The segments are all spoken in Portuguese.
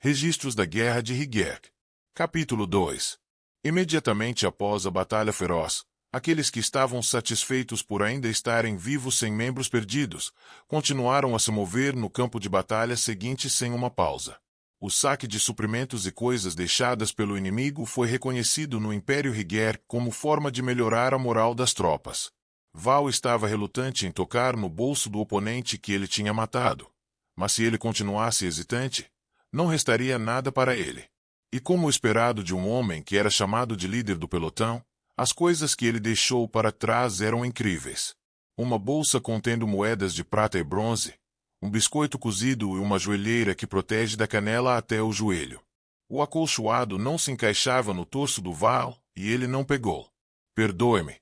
Registros da Guerra de Higek. Capítulo 2. Imediatamente após a batalha feroz, aqueles que estavam satisfeitos por ainda estarem vivos sem membros perdidos, continuaram a se mover no campo de batalha seguinte sem uma pausa. O saque de suprimentos e coisas deixadas pelo inimigo foi reconhecido no Império Higek como forma de melhorar a moral das tropas. Val estava relutante em tocar no bolso do oponente que ele tinha matado. Mas se ele continuasse hesitante, não restaria nada para ele. E como esperado de um homem que era chamado de líder do pelotão, as coisas que ele deixou para trás eram incríveis. Uma bolsa contendo moedas de prata e bronze, um biscoito cozido e uma joelheira que protege da canela até o joelho. O acolchoado não se encaixava no torso do Val, e ele não pegou. Perdoe-me.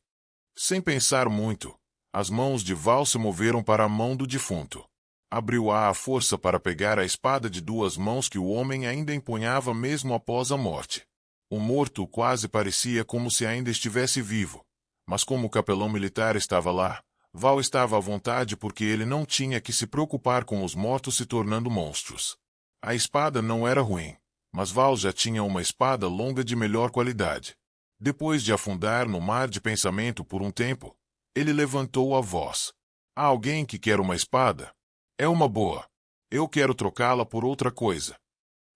Sem pensar muito, as mãos de Val se moveram para a mão do defunto. Abriu-a à força para pegar a espada de duas mãos que o homem ainda empunhava mesmo após a morte. O morto quase parecia como se ainda estivesse vivo, mas como o capelão militar estava lá, Val estava à vontade porque ele não tinha que se preocupar com os mortos se tornando monstros. A espada não era ruim, mas Val já tinha uma espada longa de melhor qualidade. Depois de afundar no mar de pensamento por um tempo, ele levantou a voz. Há alguém que quer uma espada? É uma boa. Eu quero trocá-la por outra coisa.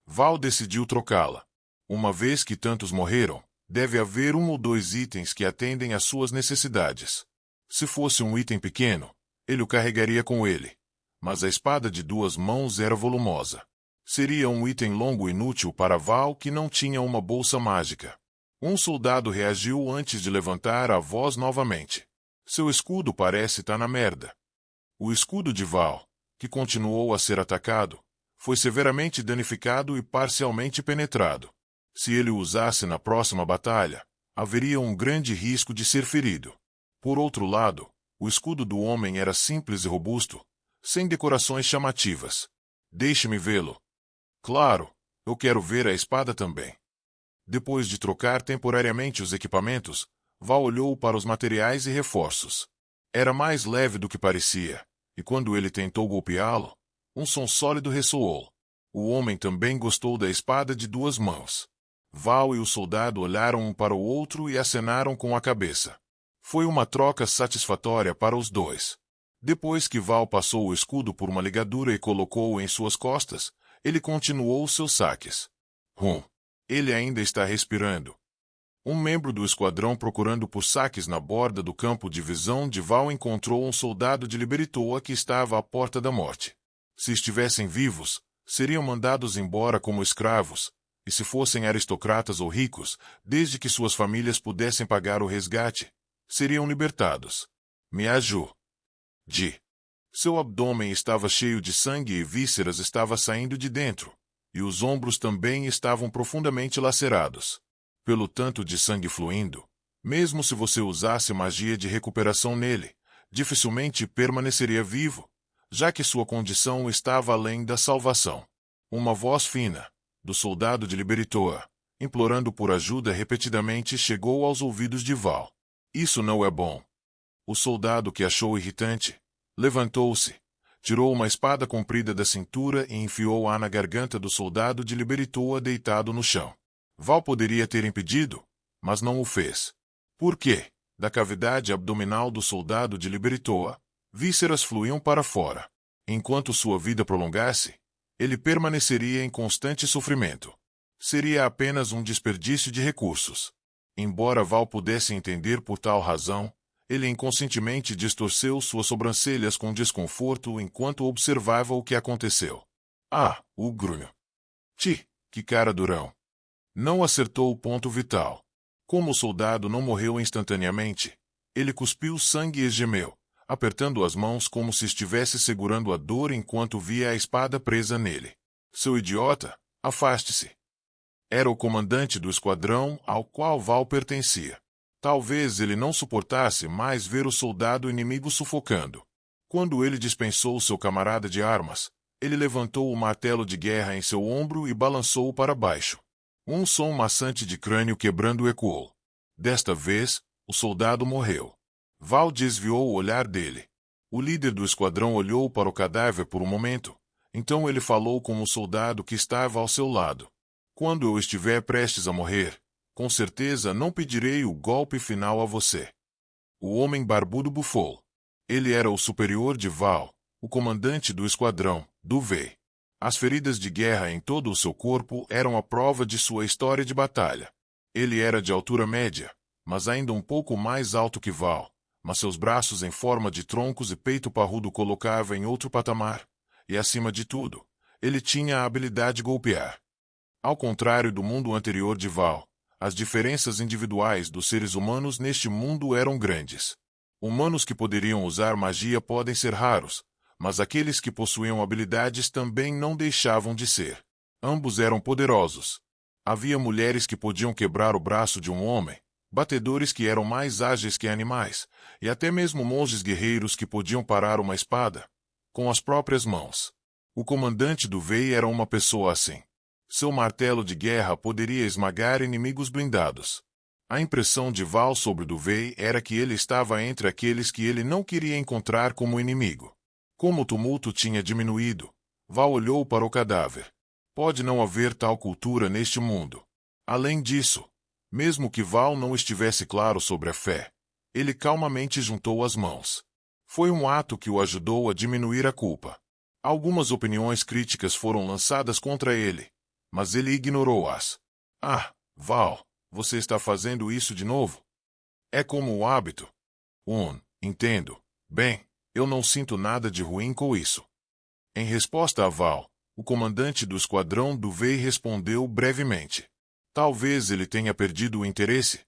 Val decidiu trocá-la. Uma vez que tantos morreram, deve haver um ou dois itens que atendem às suas necessidades. Se fosse um item pequeno, ele o carregaria com ele. Mas a espada de duas mãos era volumosa. Seria um item longo inútil para Val que não tinha uma bolsa mágica. Um soldado reagiu antes de levantar a voz novamente. Seu escudo parece estar na merda. O escudo de Val, que continuou a ser atacado, foi severamente danificado e parcialmente penetrado. Se ele o usasse na próxima batalha, haveria um grande risco de ser ferido. Por outro lado, o escudo do homem era simples e robusto, sem decorações chamativas. Deixe-me vê-lo. Claro, eu quero ver a espada também. Depois de trocar temporariamente os equipamentos, Val olhou para os materiais e reforços. Era mais leve do que parecia, e quando ele tentou golpeá-lo, um som sólido ressoou. O homem também gostou da espada de duas mãos. Val e o soldado olharam um para o outro e acenaram com a cabeça. Foi uma troca satisfatória para os dois. Depois que Val passou o escudo por uma ligadura e colocou-o em suas costas, ele continuou seus saques. Ele ainda está respirando. Um membro do esquadrão procurando por saques na borda do campo de visão de Val encontrou um soldado de Liberitoa que estava à porta da morte. Se estivessem vivos, seriam mandados embora como escravos, e se fossem aristocratas ou ricos, desde que suas famílias pudessem pagar o resgate, seriam libertados. Miaju. Seu abdômen estava cheio de sangue e vísceras estava saindo de dentro, e os ombros também estavam profundamente lacerados. Pelo tanto de sangue fluindo, mesmo se você usasse magia de recuperação nele, dificilmente permaneceria vivo, já que sua condição estava além da salvação. Uma voz fina, do soldado de Liberitoa, implorando por ajuda repetidamente chegou aos ouvidos de Val. Isso não é bom. O soldado, que achou irritante, levantou-se, tirou uma espada comprida da cintura e enfiou-a na garganta do soldado de Liberitoa deitado no chão. Val poderia ter impedido, mas não o fez. Por quê? Da cavidade abdominal do soldado de Liberitoa, vísceras fluíam para fora. Enquanto sua vida prolongasse, ele permaneceria em constante sofrimento. Seria apenas um desperdício de recursos. Embora Val pudesse entender por tal razão, ele inconscientemente distorceu suas sobrancelhas com desconforto enquanto observava o que aconteceu. O grunho. Que cara durão. Não acertou o ponto vital. Como o soldado não morreu instantaneamente, ele cuspiu sangue e gemeu, apertando as mãos como se estivesse segurando a dor enquanto via a espada presa nele. Seu idiota, afaste-se. Era o comandante do esquadrão ao qual Val pertencia. Talvez ele não suportasse mais ver o soldado inimigo sufocando. Quando ele dispensou seu camarada de armas, ele levantou o martelo de guerra em seu ombro e balançou-o para baixo. Um som maçante de crânio quebrando ecoou. Desta vez, o soldado morreu. Val desviou o olhar dele. O líder do esquadrão olhou para o cadáver por um momento, Então ele falou com o soldado que estava ao seu lado. Quando eu estiver prestes a morrer, com certeza não pedirei o golpe final a você. O homem barbudo bufou. Ele era o superior de Val, o comandante do esquadrão, do V. As feridas de guerra em todo o seu corpo eram a prova de sua história de batalha. Ele era de altura média, mas ainda um pouco mais alto que Val, mas seus braços em forma de troncos e peito parrudo colocava em outro patamar, e acima de tudo, ele tinha a habilidade de golpear. Ao contrário do mundo anterior de Val, as diferenças individuais dos seres humanos neste mundo eram grandes. Humanos que poderiam usar magia podem ser raros, mas aqueles que possuíam habilidades também não deixavam de ser. Ambos eram poderosos. Havia mulheres que podiam quebrar o braço de um homem, batedores que eram mais ágeis que animais, e até mesmo monges guerreiros que podiam parar uma espada com as próprias mãos. O comandante do Vei era uma pessoa assim. Seu martelo de guerra poderia esmagar inimigos blindados. A impressão de Val sobre o Duvey era que ele estava entre aqueles que ele não queria encontrar como inimigo. Como o tumulto tinha diminuído, Val olhou para o cadáver. Pode não haver tal cultura neste mundo. Além disso, mesmo que Val não estivesse claro sobre a fé, ele calmamente juntou as mãos. Foi um ato que o ajudou a diminuir a culpa. Algumas opiniões críticas foram lançadas contra ele, mas ele ignorou-as. Ah, Val, você está fazendo isso de novo? É como o hábito. Entendo. Bem, eu não sinto nada de ruim com isso. Em resposta a Val, o comandante do esquadrão do Vei respondeu brevemente. Talvez ele tenha perdido o interesse,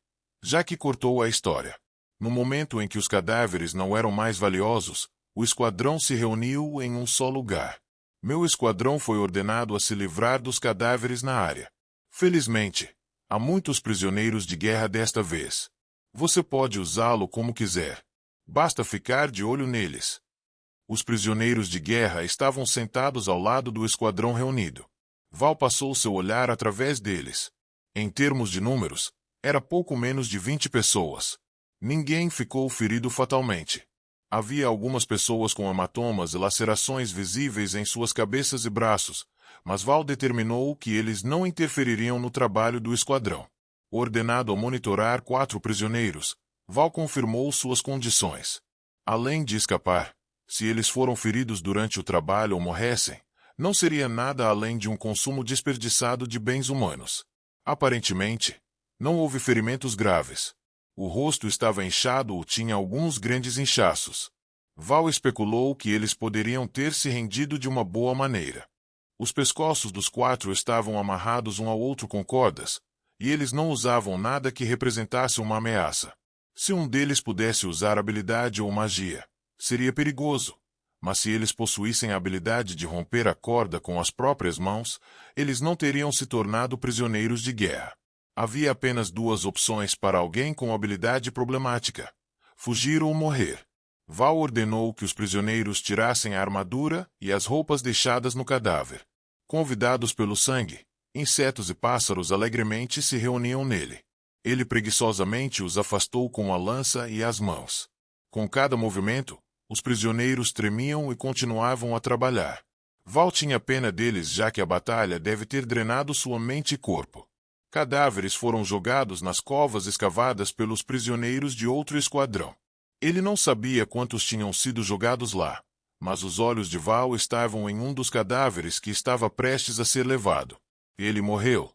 já que cortou a história. No momento em que os cadáveres não eram mais valiosos, o esquadrão se reuniu em um só lugar. Meu esquadrão foi ordenado a se livrar dos cadáveres na área. Felizmente, há muitos prisioneiros de guerra desta vez. Você pode usá-lo como quiser. Basta ficar de olho neles. Os prisioneiros de guerra estavam sentados ao lado do esquadrão reunido. Val passou seu olhar através deles. Em termos de números, era pouco menos de 20 pessoas. Ninguém ficou ferido fatalmente. Havia algumas pessoas com hematomas e lacerações visíveis em suas cabeças e braços, mas Val determinou que eles não interfeririam no trabalho do esquadrão. Ordenado a monitorar 4 prisioneiros, Val confirmou suas condições. Além de escapar, se eles foram feridos durante o trabalho ou morressem, não seria nada além de um consumo desperdiçado de bens humanos. Aparentemente, não houve ferimentos graves. O rosto estava inchado ou tinha alguns grandes inchaços. Val especulou que eles poderiam ter se rendido de uma boa maneira. Os pescoços dos 4 estavam amarrados um ao outro com cordas, e eles não usavam nada que representasse uma ameaça. Se um deles pudesse usar habilidade ou magia, seria perigoso, mas se eles possuíssem a habilidade de romper a corda com as próprias mãos, eles não teriam se tornado prisioneiros de guerra. Havia apenas 2 opções para alguém com habilidade problemática: fugir ou morrer. Val ordenou que os prisioneiros tirassem a armadura e as roupas deixadas no cadáver. Convidados pelo sangue, insetos e pássaros alegremente se reuniam nele. Ele preguiçosamente os afastou com a lança e as mãos. Com cada movimento, os prisioneiros tremiam e continuavam a trabalhar. Val tinha pena deles, já que a batalha deve ter drenado sua mente e corpo. Cadáveres foram jogados nas covas escavadas pelos prisioneiros de outro esquadrão. Ele não sabia quantos tinham sido jogados lá, mas os olhos de Val estavam em um dos cadáveres que estava prestes a ser levado. Ele morreu.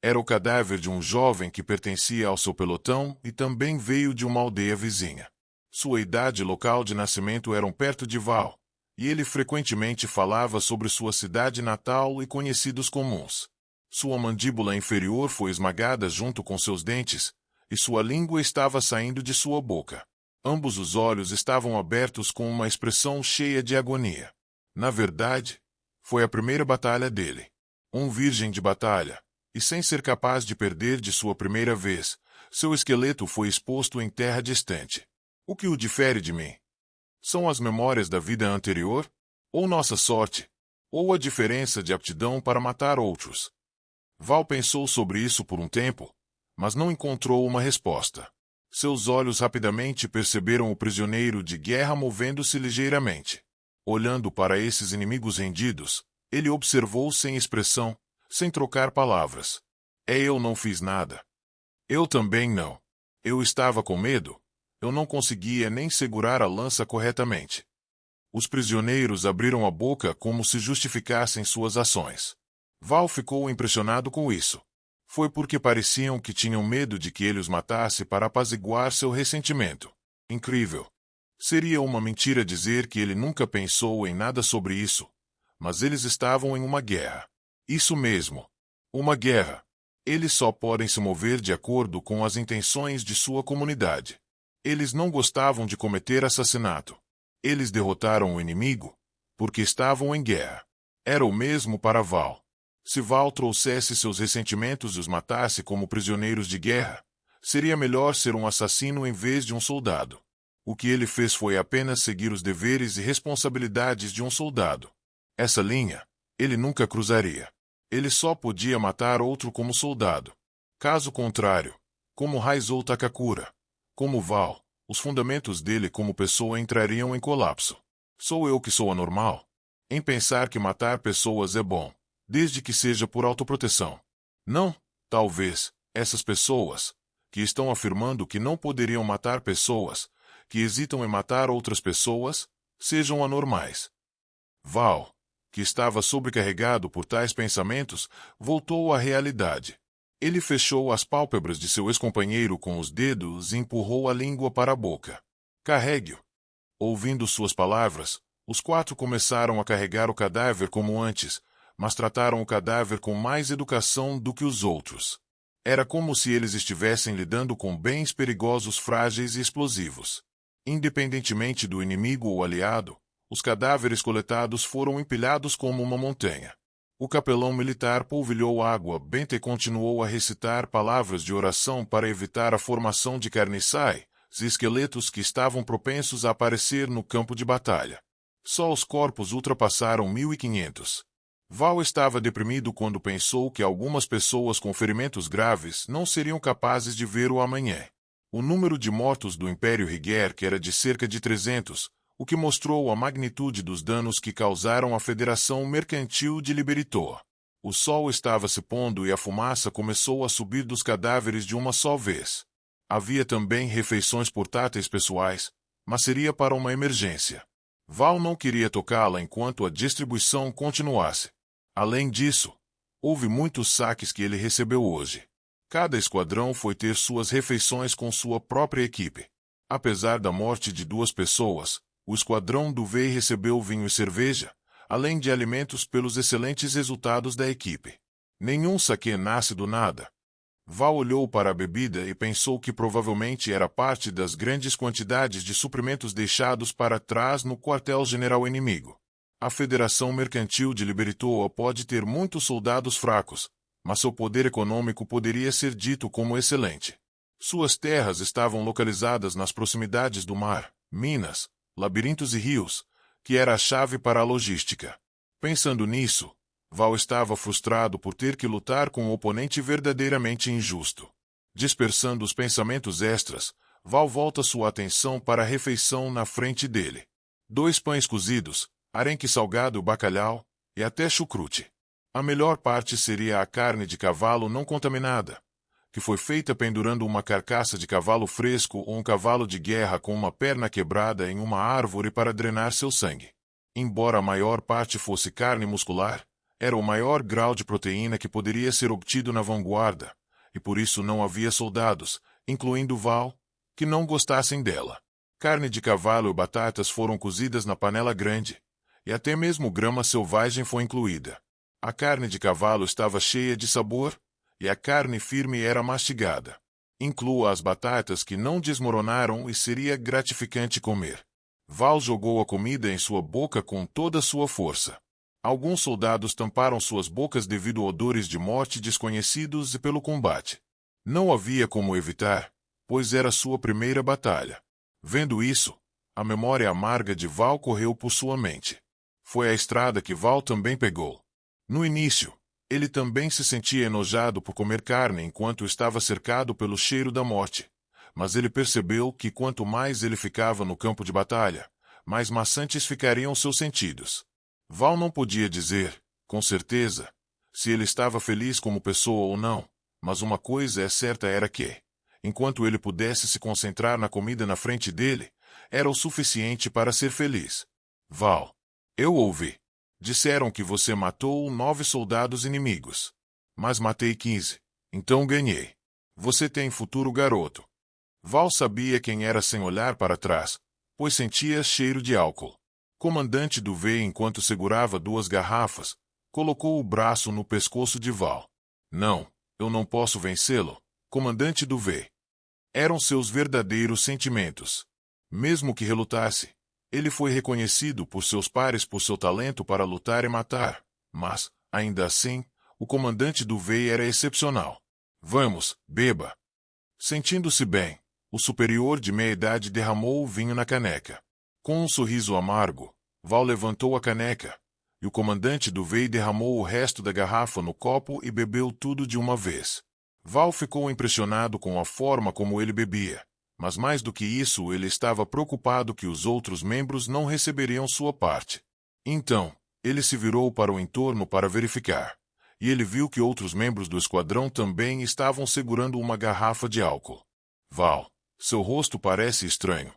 Era o cadáver de um jovem que pertencia ao seu pelotão e também veio de uma aldeia vizinha. Sua idade e local de nascimento eram perto de Val, e ele frequentemente falava sobre sua cidade natal e conhecidos comuns. Sua mandíbula inferior foi esmagada junto com seus dentes, e sua língua estava saindo de sua boca. Ambos os olhos estavam abertos com uma expressão cheia de agonia. Na verdade, foi a primeira batalha dele. Um virgem de batalha, e sem ser capaz de perder de sua primeira vez, seu esqueleto foi exposto em terra distante. O que o difere de mim? São as memórias da vida anterior? Ou nossa sorte? Ou a diferença de aptidão para matar outros? Val pensou sobre isso por um tempo, mas não encontrou uma resposta. Seus olhos rapidamente perceberam o prisioneiro de guerra movendo-se ligeiramente. Olhando para esses inimigos rendidos, ele observou sem expressão, sem trocar palavras. Eu não fiz nada. Eu também não. Eu estava com medo. Eu não conseguia nem segurar a lança corretamente. Os prisioneiros abriram a boca como se justificassem suas ações. Val ficou impressionado com isso. Foi porque pareciam que tinham medo de que ele os matasse para apaziguar seu ressentimento. Incrível. Seria uma mentira dizer que ele nunca pensou em nada sobre isso. Mas eles estavam em uma guerra. Isso mesmo. Uma guerra. Eles só podem se mover de acordo com as intenções de sua comunidade. Eles não gostavam de cometer assassinato. Eles derrotaram o inimigo porque estavam em guerra. Era o mesmo para Val. Se Val trouxesse seus ressentimentos e os matasse como prisioneiros de guerra, seria melhor ser um assassino em vez de um soldado. O que ele fez foi apenas seguir os deveres e responsabilidades de um soldado. Essa linha, ele nunca cruzaria. Ele só podia matar outro como soldado. Caso contrário, como Raizou Takakura, como Val, os fundamentos dele como pessoa entrariam em colapso. Sou eu que sou anormal? Em pensar que matar pessoas é bom, desde que seja por autoproteção. Não, talvez, essas pessoas, que estão afirmando que não poderiam matar pessoas, que hesitam em matar outras pessoas, sejam anormais. Val, que estava sobrecarregado por tais pensamentos, voltou à realidade. Ele fechou as pálpebras de seu ex-companheiro com os dedos e empurrou a língua para a boca. Carregue-o. Ouvindo suas palavras, os 4 começaram a carregar o cadáver como antes, mas trataram o cadáver com mais educação do que os outros. Era como se eles estivessem lidando com bens perigosos, frágeis e explosivos. Independentemente do inimigo ou aliado, os cadáveres coletados foram empilhados como uma montanha. O capelão militar polvilhou água benta e continuou a recitar palavras de oração para evitar a formação de carniçais e esqueletos que estavam propensos a aparecer no campo de batalha. Só os corpos ultrapassaram 1.500. Val estava deprimido quando pensou que algumas pessoas com ferimentos graves não seriam capazes de ver o amanhã. O número de mortos do Império Higek era de cerca de 300, o que mostrou a magnitude dos danos que causaram a Federação Mercantil de Libertor. O sol estava se pondo e a fumaça começou a subir dos cadáveres de uma só vez. Havia também refeições portáteis pessoais, mas seria para uma emergência. Val não queria tocá-la enquanto a distribuição continuasse. Além disso, houve muitos saques que ele recebeu hoje. Cada esquadrão foi ter suas refeições com sua própria equipe. Apesar da morte de 2 pessoas, o esquadrão do Vei recebeu vinho e cerveja, além de alimentos pelos excelentes resultados da equipe. Nenhum saque nasce do nada. Val olhou para a bebida e pensou que provavelmente era parte das grandes quantidades de suprimentos deixados para trás no quartel-general inimigo. A Federação Mercantil de Libertor pode ter muitos soldados fracos, mas seu poder econômico poderia ser dito como excelente. Suas terras estavam localizadas nas proximidades do mar, minas, labirintos e rios, que era a chave para a logística. Pensando nisso, Val estava frustrado por ter que lutar com um oponente verdadeiramente injusto. Dispersando os pensamentos extras, Val volta sua atenção para a refeição na frente dele. 2 pães cozidos, arenque salgado, bacalhau e até chucrute. A melhor parte seria a carne de cavalo não contaminada, que foi feita pendurando uma carcaça de cavalo fresco ou um cavalo de guerra com uma perna quebrada em uma árvore para drenar seu sangue. Embora a maior parte fosse carne muscular, era o maior grau de proteína que poderia ser obtido na vanguarda, e por isso não havia soldados, incluindo Val, que não gostassem dela. Carne de cavalo e batatas foram cozidas na panela grande, e até mesmo grama selvagem foi incluída. A carne de cavalo estava cheia de sabor, e a carne firme era mastigada. Inclua as batatas que não desmoronaram e seria gratificante comer. Val jogou a comida em sua boca com toda sua força. Alguns soldados tamparam suas bocas devido a odores de morte desconhecidos e pelo combate. Não havia como evitar, pois era sua primeira batalha. Vendo isso, a memória amarga de Val correu por sua mente. Foi a estrada que Val também pegou. No início, ele também se sentia enojado por comer carne enquanto estava cercado pelo cheiro da morte. Mas ele percebeu que quanto mais ele ficava no campo de batalha, mais maçantes ficariam seus sentidos. Val não podia dizer, com certeza, se ele estava feliz como pessoa ou não, mas uma coisa é certa era que, enquanto ele pudesse se concentrar na comida na frente dele, era o suficiente para ser feliz. Val, eu ouvi. Disseram que você matou 9 soldados inimigos. Mas matei 15. Então ganhei. Você tem futuro, garoto. Val sabia quem era sem olhar para trás, pois sentia cheiro de álcool. Comandante Duvey, enquanto segurava 2 garrafas, colocou o braço no pescoço de Val. Não, eu não posso vencê-lo, comandante Duvey. Eram seus verdadeiros sentimentos. Mesmo que relutasse, ele foi reconhecido por seus pares por seu talento para lutar e matar, mas, ainda assim, o comandante Duvey era excepcional. Vamos, beba. Sentindo-se bem, o superior de meia-idade derramou o vinho na caneca. Com um sorriso amargo, Val levantou a caneca, e o comandante Duvey derramou o resto da garrafa no copo e bebeu tudo de uma vez. Val ficou impressionado com a forma como ele bebia, mas mais do que isso ele estava preocupado que os outros membros não receberiam sua parte. Então, ele se virou para o entorno para verificar, e ele viu que outros membros do esquadrão também estavam segurando uma garrafa de álcool. Val, seu rosto parece estranho.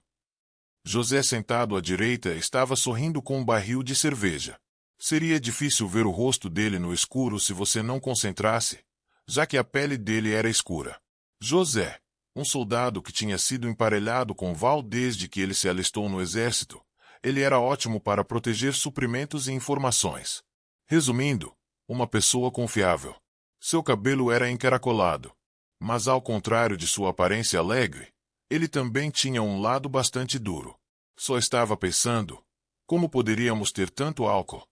José, sentado à direita, estava sorrindo com um barril de cerveja. Seria difícil ver o rosto dele no escuro se você não concentrasse, já que a pele dele era escura. José, um soldado que tinha sido emparelhado com Val desde que ele se alistou no exército, ele era ótimo para proteger suprimentos e informações. Resumindo, uma pessoa confiável. Seu cabelo era encaracolado, mas ao contrário de sua aparência alegre, ele também tinha um lado bastante duro. Só estava pensando, como poderíamos ter tanto álcool?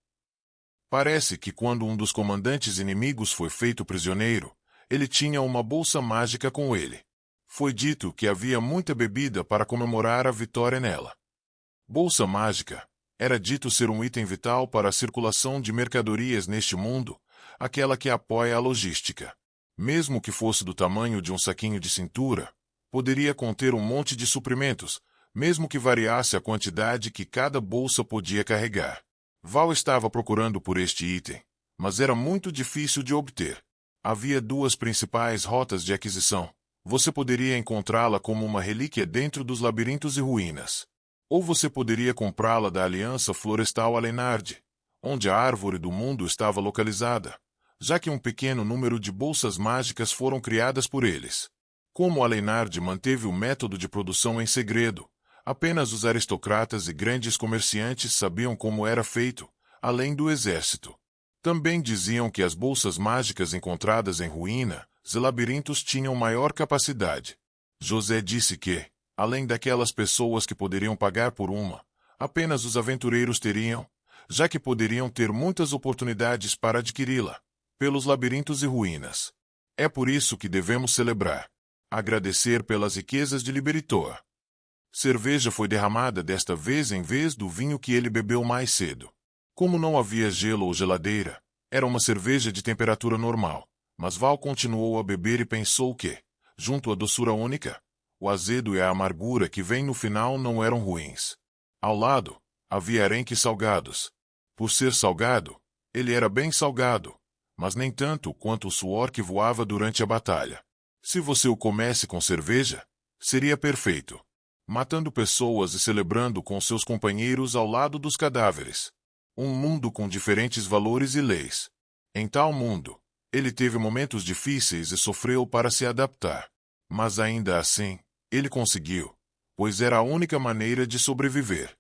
Parece que quando um dos comandantes inimigos foi feito prisioneiro, ele tinha uma bolsa mágica com ele. Foi dito que havia muita bebida para comemorar a vitória nela. Bolsa mágica era dito ser um item vital para a circulação de mercadorias neste mundo, aquela que apoia a logística. Mesmo que fosse do tamanho de um saquinho de cintura, poderia conter um monte de suprimentos, mesmo que variasse a quantidade que cada bolsa podia carregar. Val estava procurando por este item, mas era muito difícil de obter. Havia 2 principais rotas de aquisição. Você poderia encontrá-la como uma relíquia dentro dos labirintos e ruínas. Ou você poderia comprá-la da Aliança Florestal Alenard, onde a Árvore do Mundo estava localizada, já que um pequeno número de bolsas mágicas foram criadas por eles. Como Alenard manteve o método de produção em segredo, apenas os aristocratas e grandes comerciantes sabiam como era feito, além do exército. Também diziam que as bolsas mágicas encontradas em ruínas e labirintos tinham maior capacidade. José disse que, além daquelas pessoas que poderiam pagar por uma, apenas os aventureiros teriam, já que poderiam ter muitas oportunidades para adquiri-la, pelos labirintos e ruínas. É por isso que devemos celebrar. Agradecer pelas riquezas de Liberitor. Cerveja foi derramada desta vez em vez do vinho que ele bebeu mais cedo. Como não havia gelo ou geladeira, era uma cerveja de temperatura normal, mas Val continuou a beber e pensou que, junto à doçura única, o azedo e a amargura que vem no final não eram ruins. Ao lado, havia arenques salgados. Por ser salgado, ele era bem salgado, mas nem tanto quanto o suor que voava durante a batalha. Se você o comesse com cerveja, seria perfeito. Matando pessoas e celebrando com seus companheiros ao lado dos cadáveres. Um mundo com diferentes valores e leis. Em tal mundo, ele teve momentos difíceis e sofreu para se adaptar. Mas ainda assim, ele conseguiu, pois era a única maneira de sobreviver.